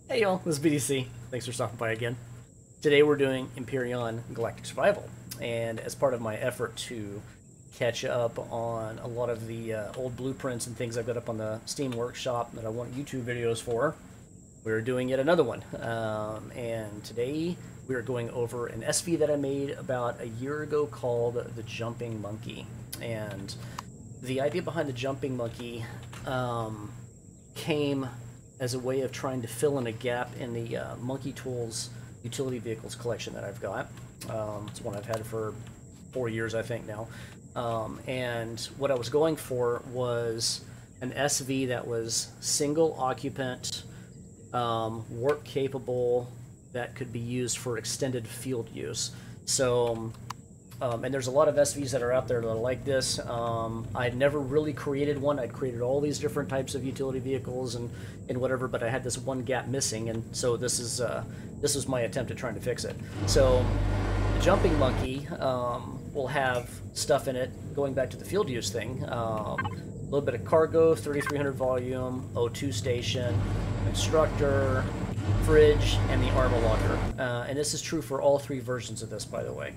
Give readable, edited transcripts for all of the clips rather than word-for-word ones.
Hey y'all, this is BDC. Thanks for stopping by again. Today we're doing Empyrion Galactic Survival, and as part of my effort to catch up on a lot of the old blueprints and things I've got up on the Steam Workshop that I want YouTube videos for, we're doing yet another one. And today we're going over an SV that I made about a year ago called the Jumping Monkey. And the idea behind the Jumping Monkey came as a way of trying to fill in a gap in the Monkey Tools utility vehicles collection that I've got. It's one I've had for 4 years, I think, now. And what I was going for was an SV that was single occupant, warp capable, that could be used for extended field use. So, and there's a lot of SVs that are out there that are like this. I'd never really created one. I'd created all these different types of utility vehicles and whatever, but I had this one gap missing, and so this was my attempt at trying to fix it. So the Jumping Monkey will have stuff in it, going back to the field use thing. A little bit of cargo, 3300 volume, O2 station, instructor, fridge, and the armor locker. And this is true for all three versions of this, by the way.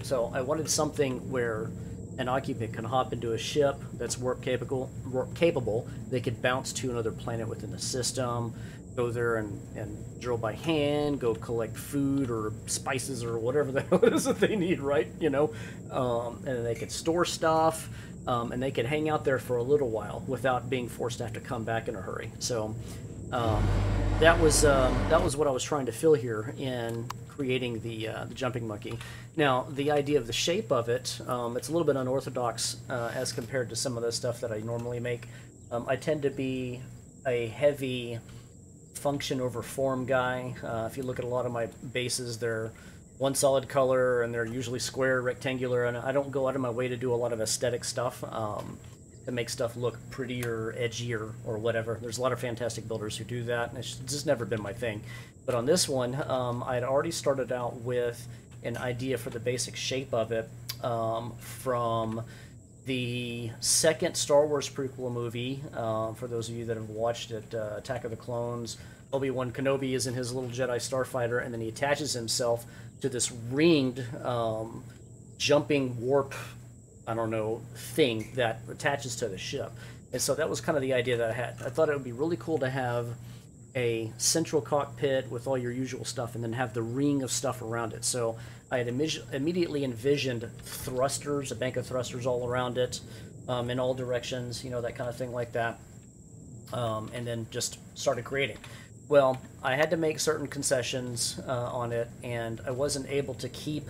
So I wanted something where an occupant can hop into a ship that's warp capable. They could bounce to another planet within the system, go there and drill by hand, go collect food or spices or whatever the hell it is that they need, right? You know, and then they could store stuff, and they could hang out there for a little while without being forced to have to come back in a hurry. So that was what I was trying to fill here in creating the Jumping Monkey. Now, the idea of the shape of it, it's a little bit unorthodox as compared to some of the stuff that I normally make. I tend to be a heavy function over form guy. If you look at a lot of my bases, they're one solid color, and they're usually square, rectangular, and I don't go out of my way to do a lot of aesthetic stuff to make stuff look prettier, edgier, or whatever. There's a lot of fantastic builders who do that, and it's just never been my thing. But on this one, I had already started out with an idea for the basic shape of it from the second Star Wars prequel movie. For those of you that have watched it, Attack of the Clones, Obi-Wan Kenobi is in his little Jedi starfighter, and then he attaches himself to this ringed jumping warp, I don't know, thing that attaches to the ship. And so that was kind of the idea that I had. I thought it would be really cool to have a central cockpit with all your usual stuff and then have the ring of stuff around it. So I had immediately envisioned thrusters, a bank of thrusters all around it, in all directions, you know, that kind of thing like that, and then just started creating. Well, I had to make certain concessions on it, and I wasn't able to keep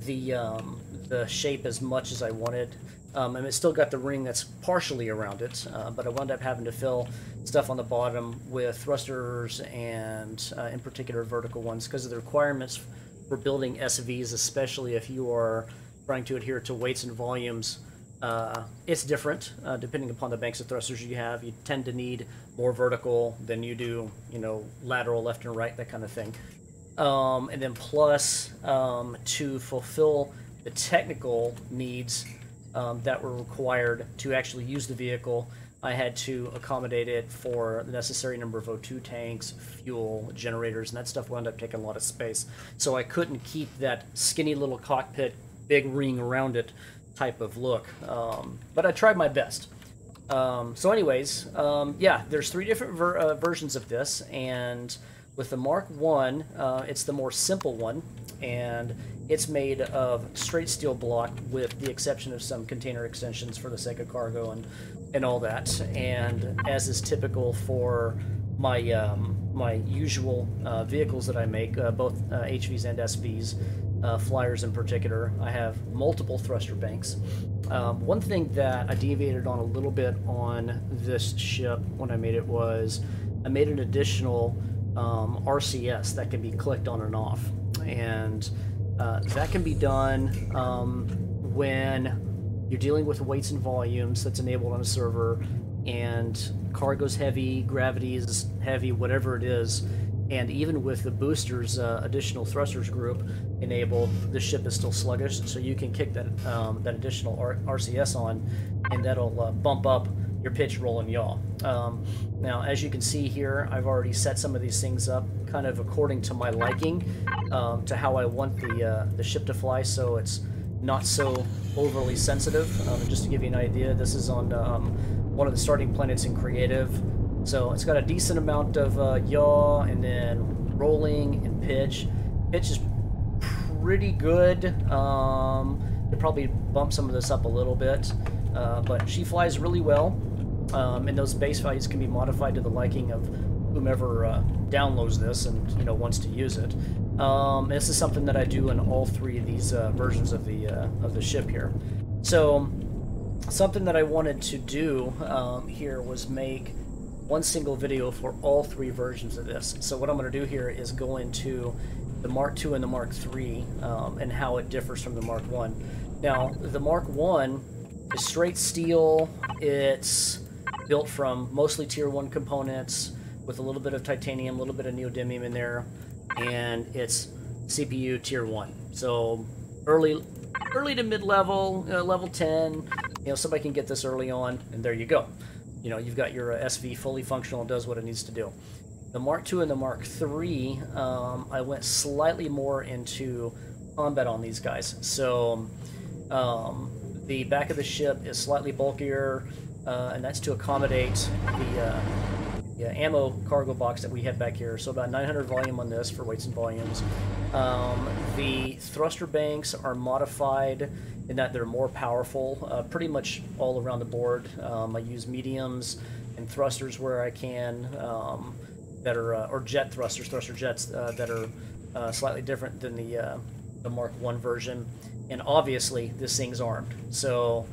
the shape as much as I wanted. And it still got the ring that's partially around it, but I wound up having to fill stuff on the bottom with thrusters and, in particular, vertical ones, because of the requirements for building SVs, especially if you are trying to adhere to weights and volumes. It's different depending upon the banks of thrusters you have. You tend to need more vertical than you do, you know, lateral, left and right, that kind of thing. And then plus, to fulfill the technical needs that were required to actually use the vehicle, I had to accommodate it for the necessary number of O2 tanks, fuel, generators, and that stuff wound up taking a lot of space. So I couldn't keep that skinny little cockpit, big ring around it type of look. But I tried my best. So anyways, yeah, there's three different versions of this, and with the Mark 1, it's the more simple one, and it's made of straight steel block with the exception of some container extensions for the sake of cargo and all that. And as is typical for my my usual vehicles that I make, both HVs and SVs, flyers in particular, I have multiple thruster banks. One thing that I deviated on a little bit on this ship when I made it was I made an additional RCS that can be clicked on and off, and that can be done when you're dealing with weights and volumes that's enabled on a server, and cargo's heavy, gravity is heavy, whatever it is, and even with the boosters additional thrusters group enabled, the ship is still sluggish, so you can kick that that additional RCS on, and that'll bump up your pitch, roll, and yaw. Now, as you can see here, I've already set some of these things up kind of according to my liking, to how I want the ship to fly, so it's not so overly sensitive. Just to give you an idea, this is on one of the starting planets in creative, so it's got a decent amount of yaw, and then rolling and pitch. Pitch is pretty good. Could probably bump some of this up a little bit, but she flies really well, and those base values can be modified to the liking of whomever downloads this and wants to use it. This is something that I do in all three of these versions of the ship here. So something that I wanted to do here was make one single video for all three versions of this. So what I'm going to do here is go into the Mk2 and the Mk3 and how it differs from the Mk1. Now, the Mk1 is straight steel. It's built from mostly Tier 1 components with a little bit of titanium, a little bit of neodymium in there, and it's CPU Tier 1. So early to mid-level, level 10, somebody can get this early on, and there you go. You've got your SV fully functional and does what it needs to do. The Mk2 and the Mk3, I went slightly more into combat on these guys. So the back of the ship is slightly bulkier, and that's to accommodate the ammo cargo box that we have back here. So about 900 volume on this for weights and volumes. The thruster banks are modified in that they're more powerful, pretty much all around the board. I use mediums and thrusters where I can, that are or jet thrusters, thruster jets that are slightly different than the Mk1 version. And obviously, this thing's armed. So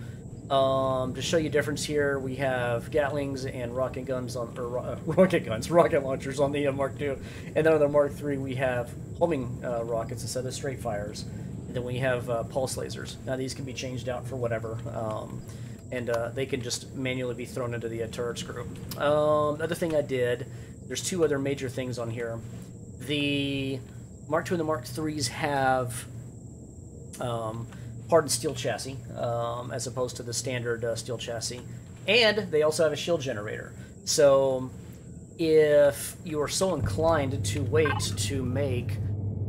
to show you difference here, we have Gatlings and rocket guns on, or rocket launchers on the Mk2, and then on the Mk3 we have homing rockets instead of straight fires. And then we have pulse lasers. Now these can be changed out for whatever, and they can just manually be thrown into the turret screw. Another thing I did, there's two other major things on here. The Mk2 and the Mk3s have hardened steel chassis, as opposed to the standard steel chassis. And they also have a shield generator. So if you are so inclined to wait to make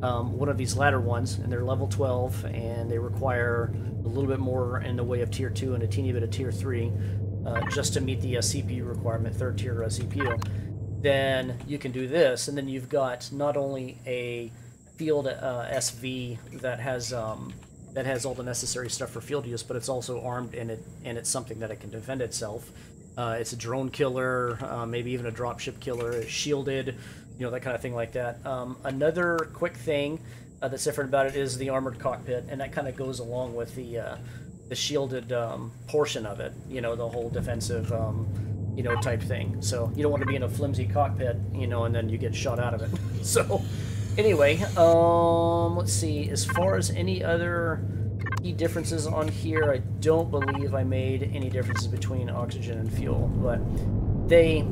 one of these latter ones, and they're level 12, and they require a little bit more in the way of Tier 2 and a teeny bit of Tier 3, just to meet the CPU requirement, third tier CPU, then you can do this, and then you've got not only a field SV that has all the necessary stuff for field use, but it's also armed, and it's something that it can defend itself. It's a drone killer, maybe even a dropship killer. It's shielded, that kind of thing like that. Another quick thing that's different about it is the armored cockpit, and that kind of goes along with the shielded portion of it. The whole defensive, type thing. So you don't want to be in a flimsy cockpit, and then you get shot out of it. So anyway, let's see. As far as any other key differences on here, I don't believe I made any differences between oxygen and fuel, but they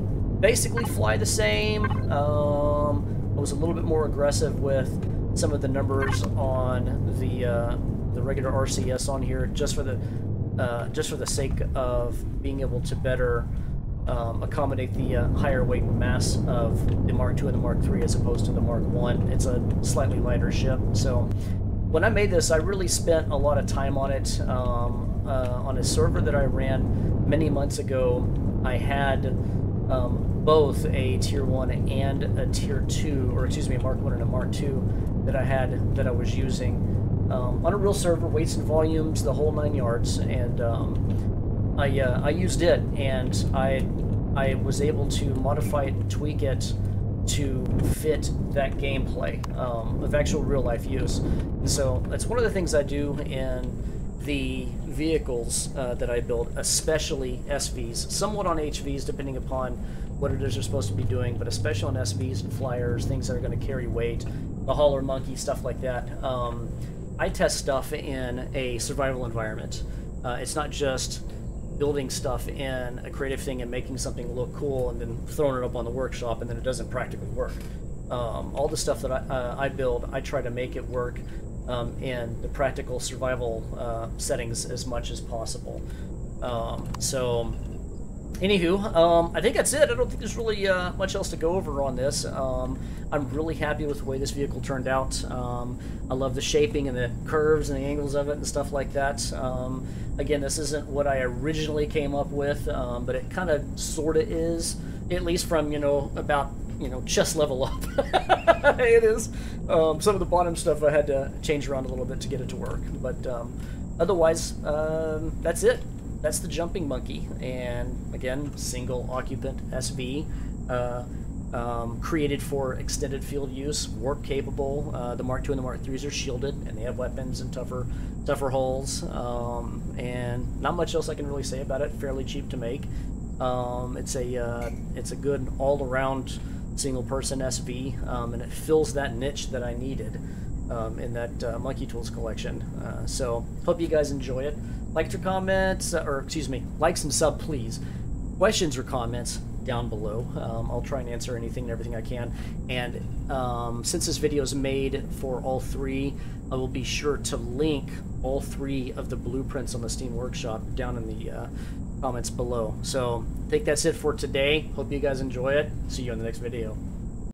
basically fly the same. I was a little bit more aggressive with some of the numbers on the regular RCS on here, just for the sake of being able to better accommodate the higher weight mass of the Mk2 and the Mk3 as opposed to the Mk1. It's a slightly lighter ship. So when I made this, I really spent a lot of time on it. On a server that I ran many months ago, I had both a Tier 1 and a Tier 2, or excuse me, a Mk1 and a Mk2 that I was using on a real server, weights and volumes, the whole 9 yards, and I used it, and I was able to modify it and tweak it to fit that gameplay of actual real-life use. And so that's one of the things I do in the vehicles that I build, especially SVs, somewhat on HVs depending upon what it is they're supposed to be doing, but especially on SVs and flyers, things that are going to carry weight, the hauler monkey, stuff like that. I test stuff in a survival environment. It's not just building stuff in a creative thing and making something look cool and then throwing it up on the workshop and then it doesn't practically work. All the stuff that I build, I try to make it work in the practical survival settings as much as possible. So Anywho, I think that's it. I don't think there's really much else to go over on this. I'm really happy with the way this vehicle turned out. I love the shaping and the curves and the angles of it and stuff like that. Again, this isn't what I originally came up with, but it kind of sort of is, at least from, about, chest level up. It is. Some of the bottom stuff I had to change around a little bit to get it to work. But otherwise, that's it. That's the jumping monkey, and again, single occupant SV, created for extended field use, warp capable. The Mk2 and the Mk3s are shielded, and they have weapons and tougher hulls. And not much else I can really say about it. Fairly cheap to make. It's a good all-around single-person SV, and it fills that niche that I needed in that Monkey Tools collection. So hope you guys enjoy it. Likes or comments, likes and sub, please. Questions or comments down below. I'll try and answer anything and everything I can. And since this video is made for all three, I will be sure to link all three of the blueprints on the Steam Workshop down in the comments below. So I think that's it for today. Hope you guys enjoy it. See you in the next video.